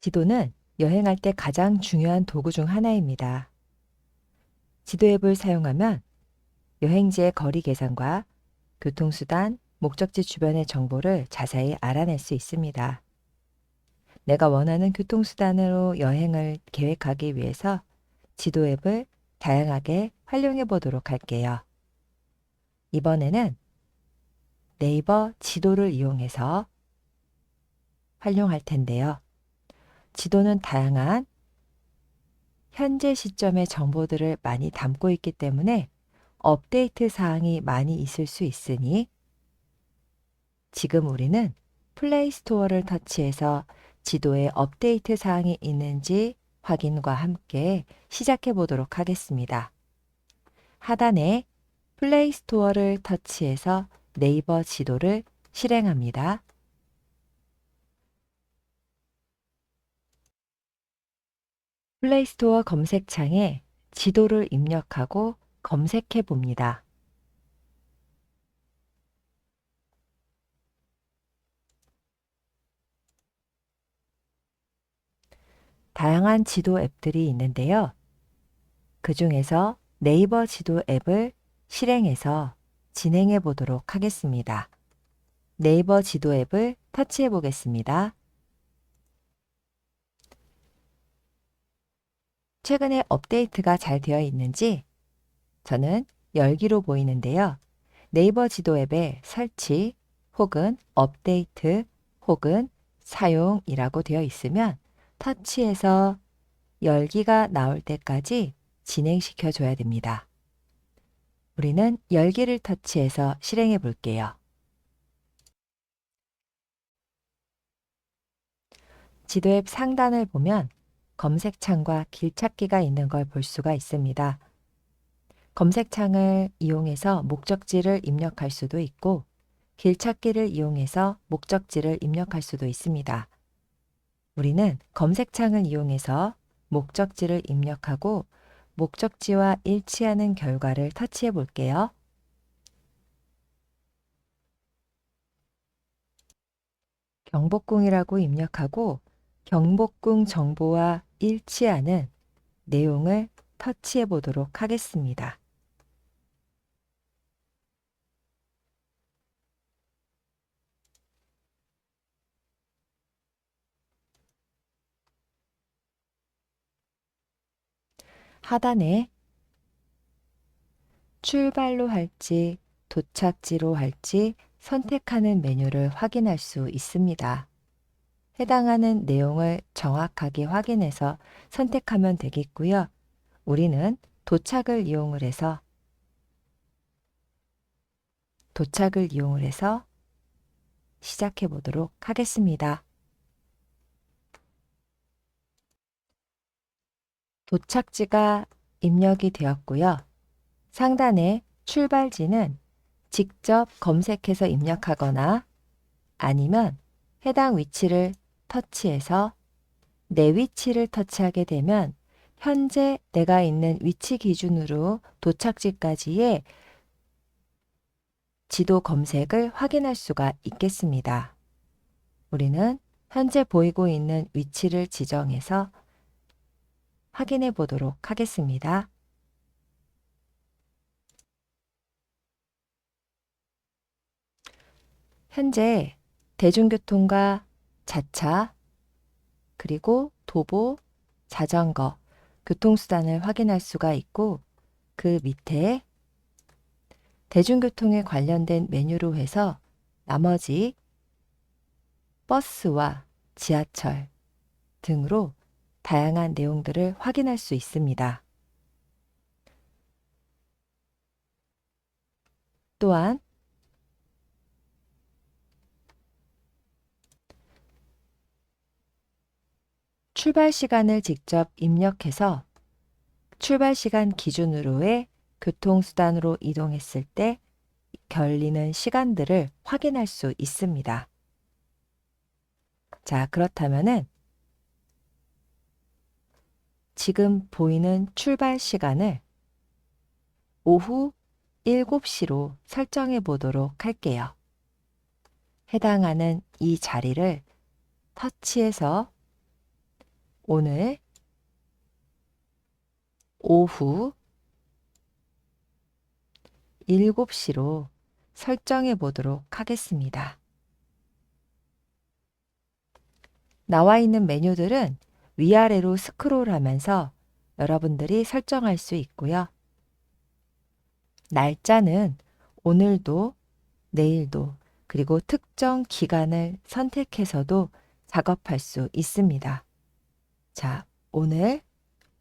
지도는 여행할 때 가장 중요한 도구 중 하나입니다. 지도 앱을 사용하면 여행지의 거리 계산과 교통수단, 목적지 주변의 정보를 자세히 알아낼 수 있습니다. 내가 원하는 교통수단으로 여행을 계획하기 위해서 지도 앱을 다양하게 활용해 보도록 할게요. 이번에는 네이버 지도를 이용해서 활용할 텐데요. 지도는 다양한 현재 시점의 정보들을 많이 담고 있기 때문에 업데이트 사항이 많이 있을 수 있으니 지금 우리는 플레이 스토어를 터치해서 지도에 업데이트 사항이 있는지 확인과 함께 시작해 보도록 하겠습니다. 하단에 플레이 스토어를 터치해서 네이버 지도를 실행합니다. 플레이 스토어 검색창에 지도를 입력하고 검색해 봅니다. 다양한 지도 앱들이 있는데요. 그 중에서 네이버 지도 앱을 실행해서 진행해 보도록 하겠습니다. 네이버 지도 앱을 터치해 보겠습니다. 최근에 업데이트가 잘 되어 있는지 저는 열기로 보이는데요. 네이버 지도 앱에 설치 혹은 업데이트 혹은 사용이라고 되어 있으면 터치해서 열기가 나올 때까지 진행시켜 줘야 됩니다. 우리는 열기를 터치해서 실행해 볼게요. 지도 앱 상단을 보면 검색창과 길찾기가 있는 걸 볼 수가 있습니다. 검색창을 이용해서 목적지를 입력할 수도 있고 길찾기를 이용해서 목적지를 입력할 수도 있습니다. 우리는 검색창을 이용해서 목적지를 입력하고 목적지와 일치하는 결과를 터치해 볼게요. 경복궁이라고 입력하고 경복궁 정보와 일치하는 내용을 터치해 보도록 하겠습니다. 하단에 출발로 할지 도착지로 할지 선택하는 메뉴를 확인할 수 있습니다. 해당하는 내용을 정확하게 확인해서 선택하면 되겠고요. 우리는 도착을 이용을 해서 시작해 보도록 하겠습니다. 도착지가 입력이 되었고요. 상단에 출발지는 직접 검색해서 입력하거나 아니면 해당 위치를 터치해서 내 위치를 터치하게 되면 현재 내가 있는 위치 기준으로 도착지까지의 지도 검색을 확인할 수가 있겠습니다. 우리는 현재 보이고 있는 위치를 지정해서 확인해 보도록 하겠습니다. 현재 대중교통과 자차, 그리고 도보, 자전거, 교통수단을 확인할 수가 있고 그 밑에 대중교통에 관련된 메뉴로 해서 나머지 버스와 지하철 등으로 다양한 내용들을 확인할 수 있습니다. 또한 출발 시간을 직접 입력해서 출발 시간 기준으로의 교통수단으로 이동했을 때 걸리는 시간들을 확인할 수 있습니다. 자, 그렇다면은 지금 보이는 출발 시간을 오후 7시로 설정해 보도록 할게요. 해당하는 이 자리를 터치해서 오늘 오후 7시로 설정해 보도록 하겠습니다. 나와 있는 메뉴들은 위아래로 스크롤하면서 여러분들이 설정할 수 있고요. 날짜는 오늘도, 내일도, 그리고 특정 기간을 선택해서도 작업할 수 있습니다. 자, 오늘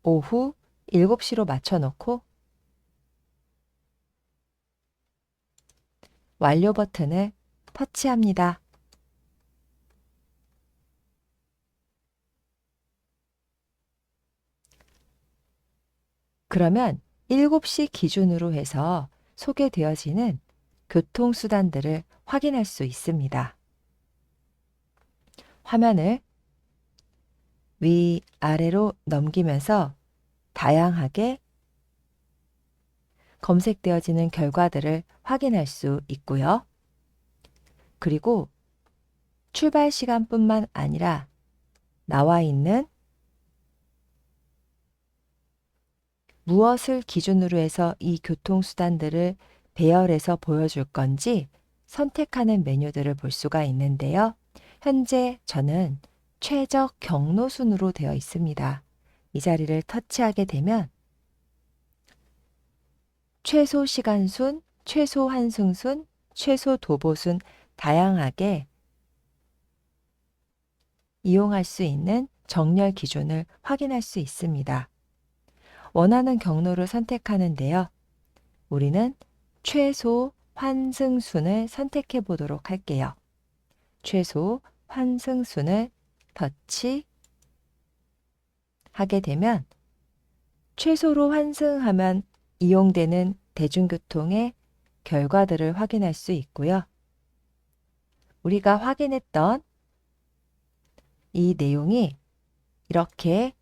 오후 7시로 맞춰놓고 완료 버튼을 터치합니다. 그러면 7시 기준으로 해서 소개되어지는 교통수단들을 확인할 수 있습니다. 화면을 위아래로 넘기면서 다양하게 검색되어지는 결과들을 확인할 수 있고요. 그리고 출발 시간뿐만 아니라 나와 있는 무엇을 기준으로 해서 이 교통수단들을 배열해서 보여줄 건지 선택하는 메뉴들을 볼 수가 있는데요. 현재 저는 최적 경로순으로 되어 있습니다. 이 자리를 터치하게 되면 최소 시간순, 최소 환승순, 최소 도보순 다양하게 이용할 수 있는 정렬 기준을 확인할 수 있습니다. 원하는 경로를 선택하는데요. 우리는 최소 환승순을 선택해 보도록 할게요. 최소 환승순을 터치하게 되면 최소로 환승하면 이용되는 대중교통의 결과들을 확인할 수 있고요. 우리가 확인했던 이 내용이 이렇게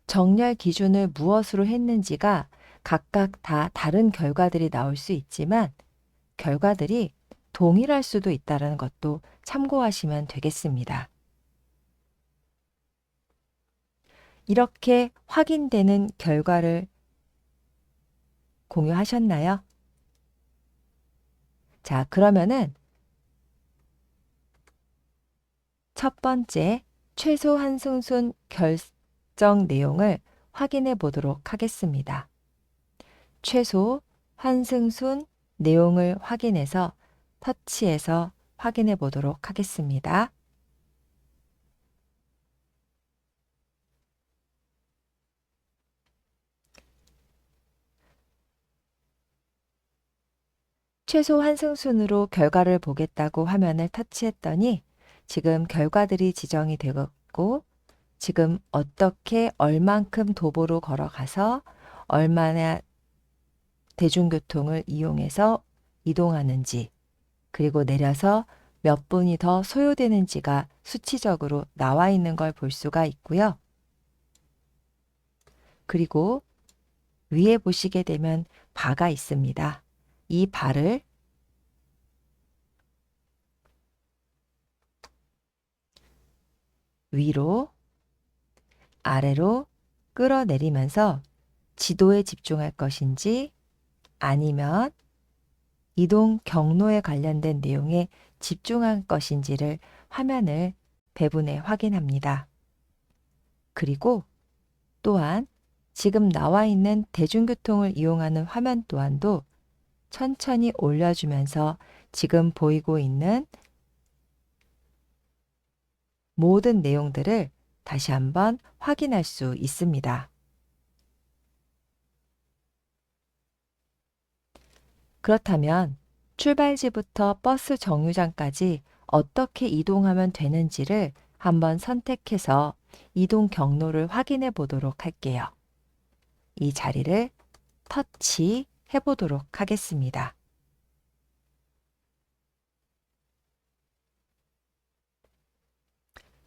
정렬 기준을 무엇으로 했는지가 각각 다 다른 결과들이 나올 수 있지만 결과들이 동일할 수도 있다는 것도 참고하시면 되겠습니다. 이렇게 확인되는 결과를 공유하셨나요? 자, 그러면은 첫 번째 최소 환승순 결정 내용을 확인해 보도록 하겠습니다. 최소 환승순 내용을 확인해서 터치해서 확인해 보도록 하겠습니다. 최소 환승순으로 결과를 보겠다고 화면을 터치했더니 지금 결과들이 지정이 되었고 지금 어떻게 얼만큼 도보로 걸어가서 얼마나 대중교통을 이용해서 이동하는지 그리고 내려서 몇 분이 더 소요되는지가 수치적으로 나와 있는 걸 볼 수가 있고요. 그리고 위에 보시게 되면 바가 있습니다. 이 바를 위로 아래로 끌어내리면서 지도에 집중할 것인지 아니면 이동 경로에 관련된 내용에 집중할 것인지를 화면을 배분해 확인합니다. 그리고 또한 지금 나와 있는 대중교통을 이용하는 화면 또한도 천천히 올려주면서 지금 보이고 있는 모든 내용들을 다시 한번 확인할 수 있습니다. 그렇다면 출발지부터 버스 정류장까지 어떻게 이동하면 되는지를 한번 선택해서 이동 경로를 확인해 보도록 할게요. 이 자리를 터치해 보도록 하겠습니다.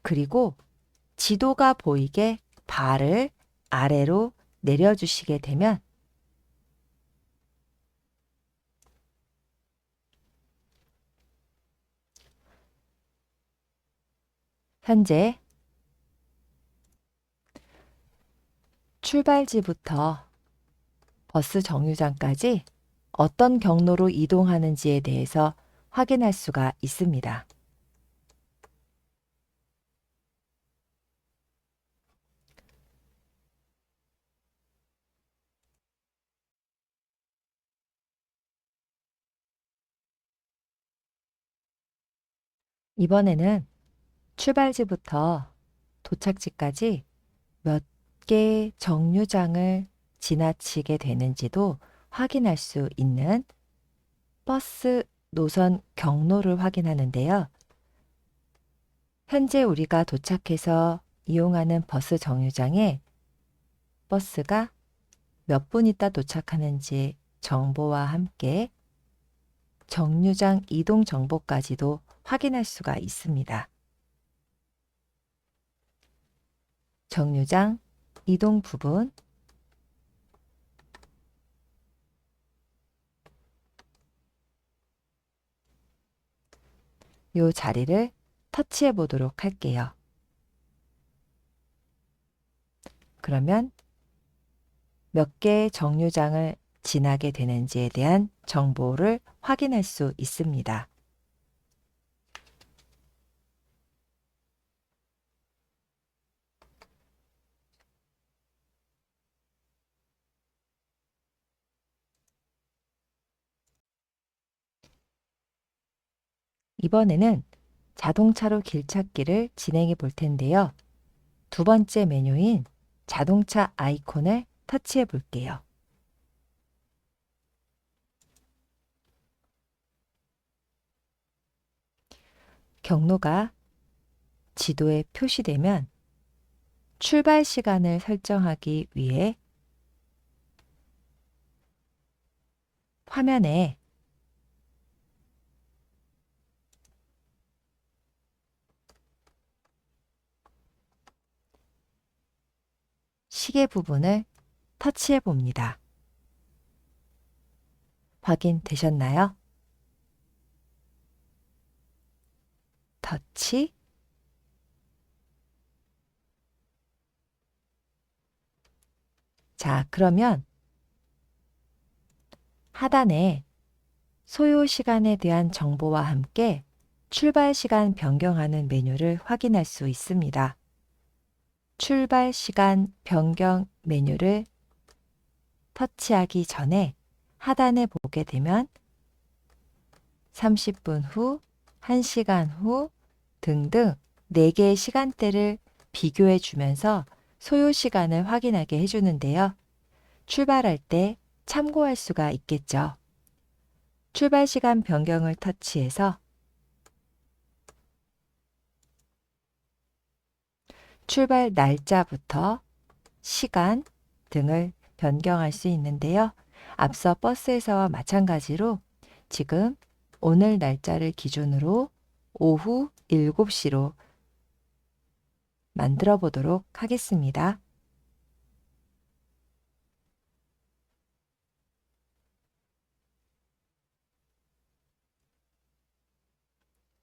그리고 지도가 보이게 발을 아래로 내려주시게 되면 현재 출발지부터 버스 정류장까지 어떤 경로로 이동하는지에 대해서 확인할 수가 있습니다. 이번에는 출발지부터 도착지까지 몇 개의 정류장을 지나치게 되는지도 확인할 수 있는 버스 노선 경로를 확인하는데요. 현재 우리가 도착해서 이용하는 버스 정류장에 버스가 몇 분 있다 도착하는지 정보와 함께 정류장 이동 정보까지도 확인할 수가 있습니다. 정류장 이동 부분, 이 자리를 터치해 보도록 할게요. 그러면 몇 개의 정류장을 지나게 되는지에 대한 정보를 확인할 수 있습니다. 이번에는 자동차로 길찾기를 진행해 볼 텐데요. 두 번째 메뉴인 자동차 아이콘을 터치해 볼게요. 경로가 지도에 표시되면 출발 시간을 설정하기 위해 화면에 시계 부분을 터치해 봅니다. 확인되셨나요? 터치. 자, 그러면 하단에 소요 시간에 대한 정보와 함께 출발 시간 변경하는 메뉴를 확인할 수 있습니다. 출발 시간 변경 메뉴를 터치하기 전에 하단에 보게 되면 30분 후, 1시간 후 등등 4개의 시간대를 비교해 주면서 소요 시간을 확인하게 해주는데요. 출발할 때 참고할 수가 있겠죠. 출발 시간 변경을 터치해서 출발 날짜부터 시간 등을 변경할 수 있는데요. 앞서 버스에서와 마찬가지로 지금 오늘 날짜를 기준으로 오후 7시로 만들어 보도록 하겠습니다.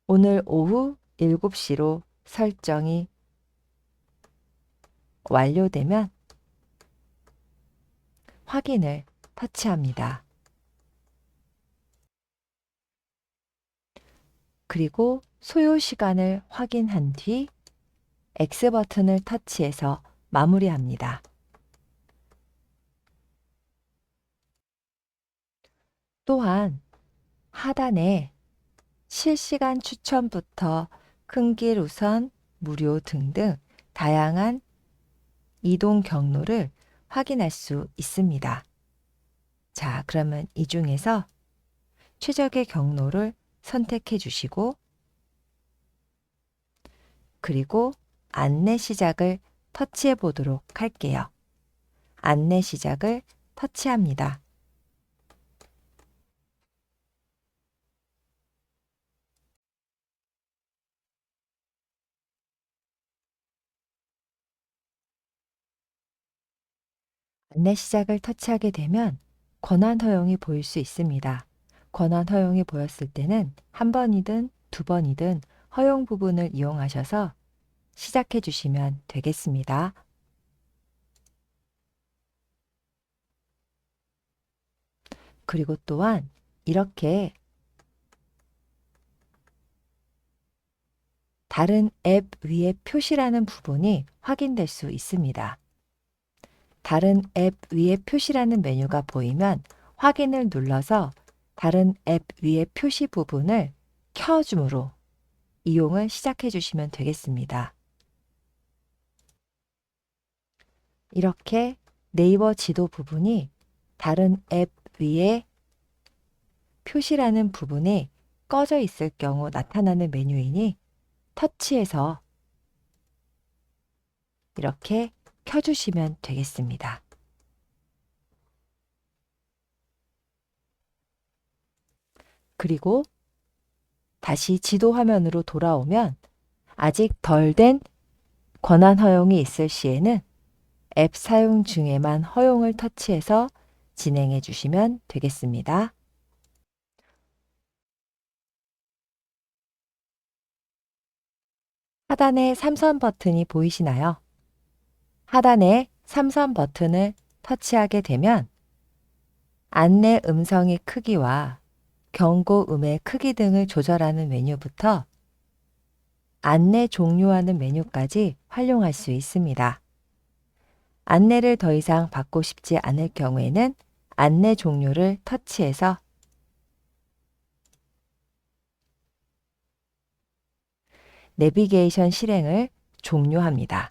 오늘 오후 7시로 설정이 완료되면 확인을 터치합니다. 그리고 소요 시간을 확인한 뒤 X 버튼을 터치해서 마무리합니다. 또한 하단에 실시간 추천부터 큰 길 우선, 무료 등등 다양한 이동 경로를 확인할 수 있습니다. 자, 그러면 이 중에서 최적의 경로를 선택해 주시고 그리고 안내 시작을 터치해 보도록 할게요. 안내 시작을 터치합니다. 안내 시작을 터치하게 되면 권한 허용이 보일 수 있습니다. 권한 허용이 보였을 때는 한 번이든 두 번이든 허용 부분을 이용하셔서 시작해 주시면 되겠습니다. 그리고 또한 이렇게 다른 앱 위에 표시라는 부분이 확인될 수 있습니다. 다른 앱 위에 표시라는 메뉴가 보이면 확인을 눌러서 다른 앱 위의 표시 부분을 켜줌으로 이용을 시작해 주시면 되겠습니다. 이렇게 네이버 지도 부분이 다른 앱 위에 표시라는 부분이 꺼져 있을 경우 나타나는 메뉴이니 터치해서 이렇게 켜주시면 되겠습니다. 그리고 다시 지도 화면으로 돌아오면 아직 덜 된 권한 허용이 있을 시에는 앱 사용 중에만 허용을 터치해서 진행해 주시면 되겠습니다. 하단에 삼선 버튼이 보이시나요? 하단에 삼선 버튼을 터치하게 되면 안내 음성의 크기와 경고음의 크기 등을 조절하는 메뉴부터 안내 종료하는 메뉴까지 활용할 수 있습니다. 안내를 더 이상 받고 싶지 않을 경우에는 안내 종료를 터치해서 내비게이션 실행을 종료합니다.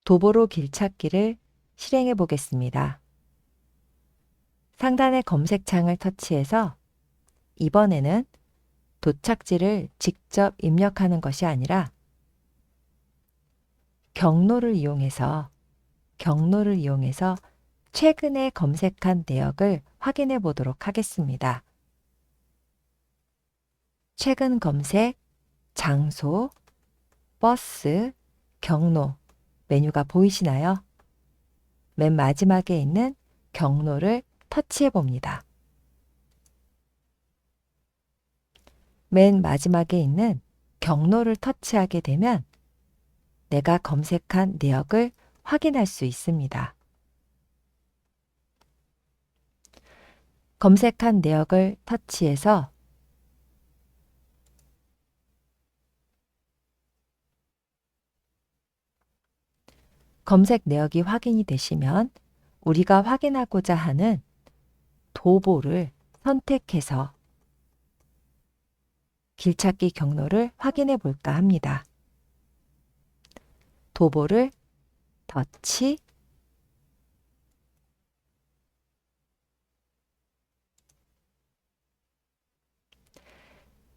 도보로 길찾기를 실행해 보겠습니다. 상단의 검색창을 터치해서 이번에는 도착지를 직접 입력하는 것이 아니라 경로를 이용해서 최근에 검색한 내역을 확인해 보도록 하겠습니다. 최근 검색, 장소, 버스, 경로 메뉴가 보이시나요? 맨 마지막에 있는 경로를 터치해 봅니다. 맨 마지막에 있는 경로를 터치하게 되면 내가 검색한 내역을 확인할 수 있습니다. 검색한 내역을 터치해서 검색 내역이 확인이 되시면 우리가 확인하고자 하는 도보를 선택해서 길찾기 경로를 확인해 볼까 합니다. 도보를 터치,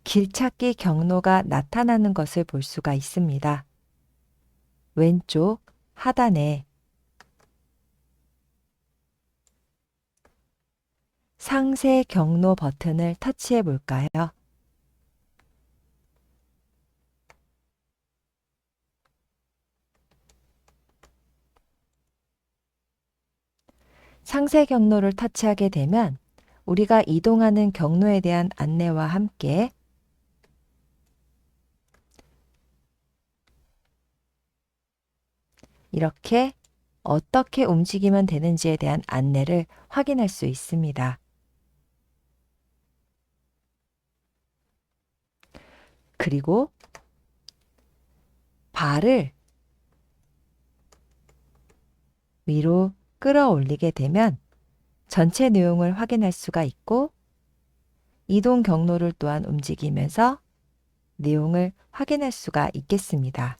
길찾기 경로가 나타나는 것을 볼 수가 있습니다. 왼쪽 하단에 상세 경로 버튼을 터치해 볼까요? 상세 경로를 터치하게 되면 우리가 이동하는 경로에 대한 안내와 함께 이렇게 어떻게 움직이면 되는지에 대한 안내를 확인할 수 있습니다. 그리고 발을 위로 끌어올리게 되면 전체 내용을 확인할 수가 있고 이동 경로를 또한 움직이면서 내용을 확인할 수가 있겠습니다.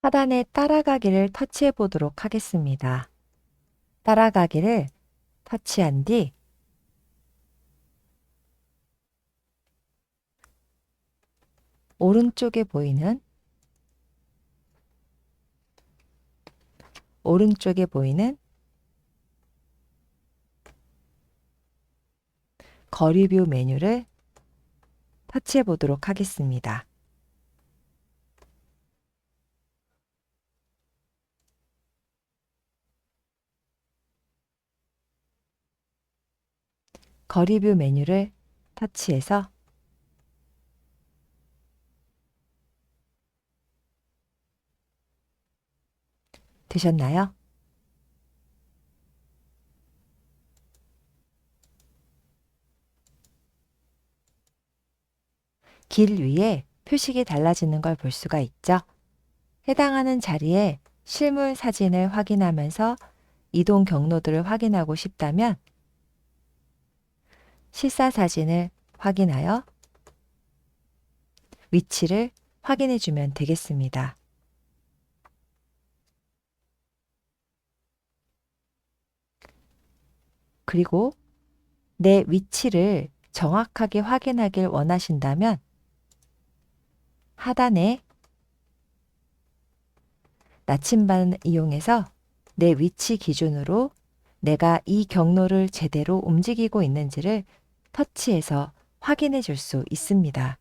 하단에 따라가기를 터치해 보도록 하겠습니다. 따라가기를 터치한 뒤 오른쪽에 보이는 거리뷰 메뉴를 터치해 보도록 하겠습니다. 거리뷰 메뉴를 터치해서 되셨나요? 길 위에 표식이 달라지는 걸 볼 수가 있죠. 해당하는 자리에 실물 사진을 확인하면서 이동 경로들을 확인하고 싶다면 실사 사진을 확인하여 위치를 확인해 주면 되겠습니다. 그리고 내 위치를 정확하게 확인하길 원하신다면 하단에 나침반을 이용해서 내 위치 기준으로 내가 이 경로를 제대로 움직이고 있는지를 터치해서 확인해 줄 수 있습니다.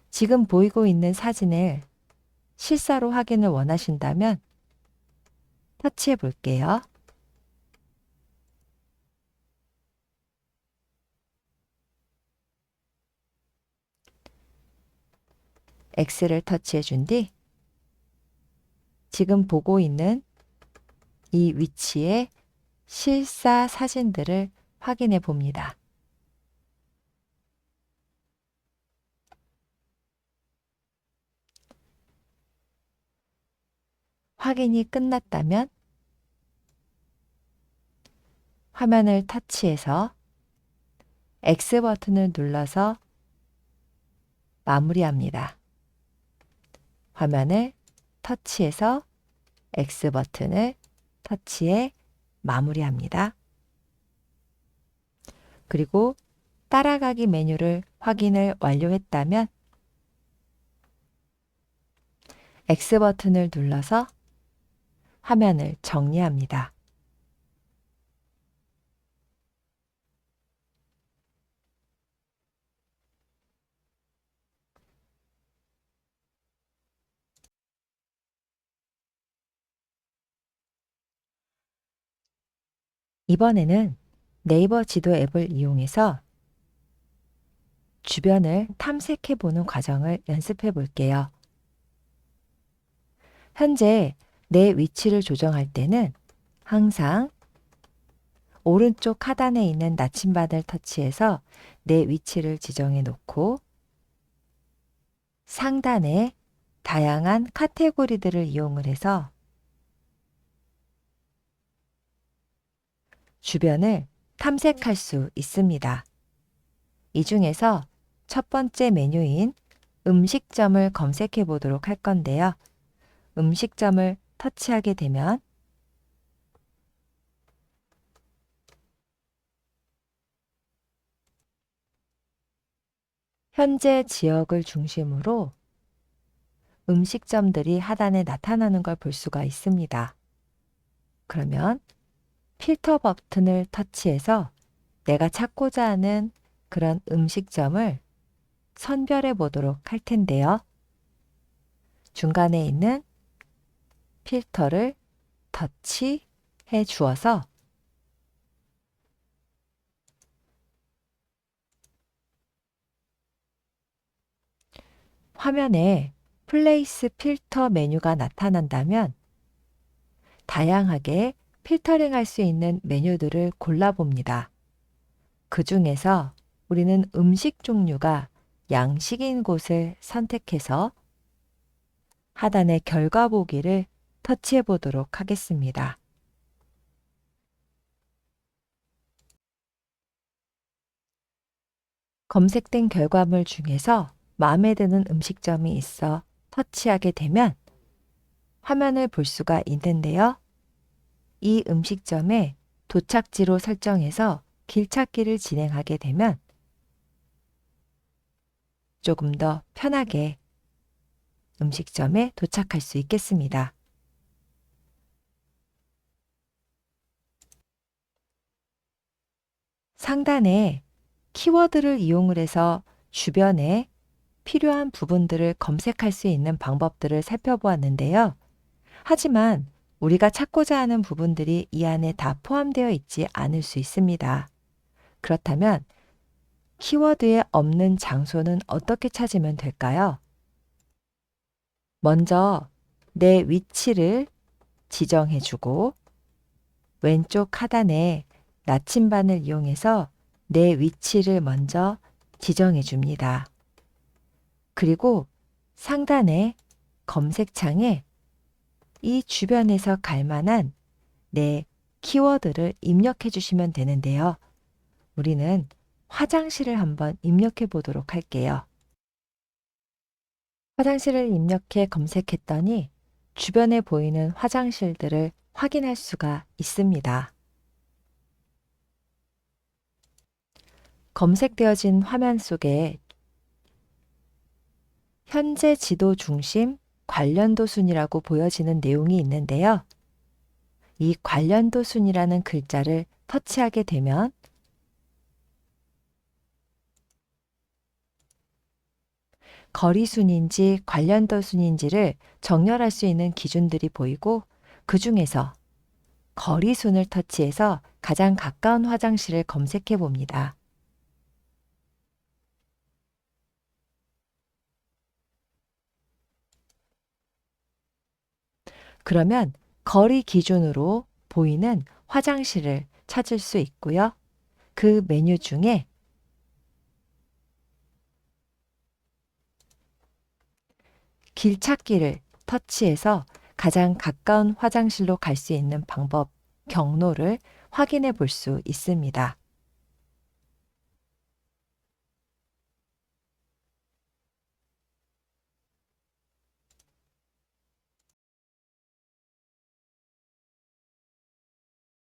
지금 보이고 있는 사진을 실사로 확인을 원하신다면 터치해 볼게요. X를 터치해 준 뒤 지금 보고 있는 이 위치의 실사 사진들을 확인해 봅니다. 확인이 끝났다면 화면을 터치해서 X 버튼을 눌러서 마무리합니다. 화면을 터치해서 X 버튼을 터치해 마무리합니다. 그리고 따라가기 메뉴를 확인을 완료했다면 X 버튼을 눌러서 화면을 정리합니다. 이번에는 네이버 지도 앱을 이용해서 주변을 탐색해 보는 과정을 연습해 볼게요. 현재 내 위치를 조정할 때는 항상 오른쪽 하단에 있는 나침반을 터치해서 내 위치를 지정해 놓고 상단에 다양한 카테고리들을 이용을 해서 주변을 탐색할 수 있습니다. 이 중에서 첫 번째 메뉴인 음식점을 검색해 보도록 할 건데요. 음식점을 터치하게 되면 현재 지역을 중심으로 음식점들이 하단에 나타나는 걸 볼 수가 있습니다. 그러면 필터 버튼을 터치해서 내가 찾고자 하는 그런 음식점을 선별해 보도록 할 텐데요. 중간에 있는 필터를 터치해 주어서 화면에 플레이스 필터 메뉴가 나타난다면 다양하게 필터링 할 수 있는 메뉴들을 골라봅니다. 그 중에서 우리는 음식 종류가 양식인 곳을 선택해서 하단의 결과 보기를 터치해 보도록 하겠습니다. 검색된 결과물 중에서 마음에 드는 음식점이 있어 터치하게 되면 화면을 볼 수가 있는데요. 이 음식점의 도착지로 설정해서 길찾기를 진행하게 되면 조금 더 편하게 음식점에 도착할 수 있겠습니다. 상단에 키워드를 이용을 해서 주변에 필요한 부분들을 검색할 수 있는 방법들을 살펴보았는데요. 하지만 우리가 찾고자 하는 부분들이 이 안에 다 포함되어 있지 않을 수 있습니다. 그렇다면 키워드에 없는 장소는 어떻게 찾으면 될까요? 먼저 내 위치를 지정해 주고 왼쪽 하단에 나침반을 이용해서 내 위치를 먼저 지정해 줍니다. 그리고 상단의 검색창에 이 주변에서 갈 만한 내 키워드를 입력해 주시면 되는데요. 우리는 화장실을 한번 입력해 보도록 할게요. 화장실을 입력해 검색했더니 주변에 보이는 화장실들을 확인할 수가 있습니다. 검색되어진 화면 속에 현재 지도 중심 관련도 순이라고 보여지는 내용이 있는데요. 이 관련도 순이라는 글자를 터치하게 되면 거리순인지 관련도 순인지를 정렬할 수 있는 기준들이 보이고 그 중에서 거리순을 터치해서 가장 가까운 화장실을 검색해 봅니다. 그러면 거리 기준으로 보이는 화장실을 찾을 수 있고요. 그 메뉴 중에 길찾기를 터치해서 가장 가까운 화장실로 갈 수 있는 방법, 경로를 확인해 볼 수 있습니다.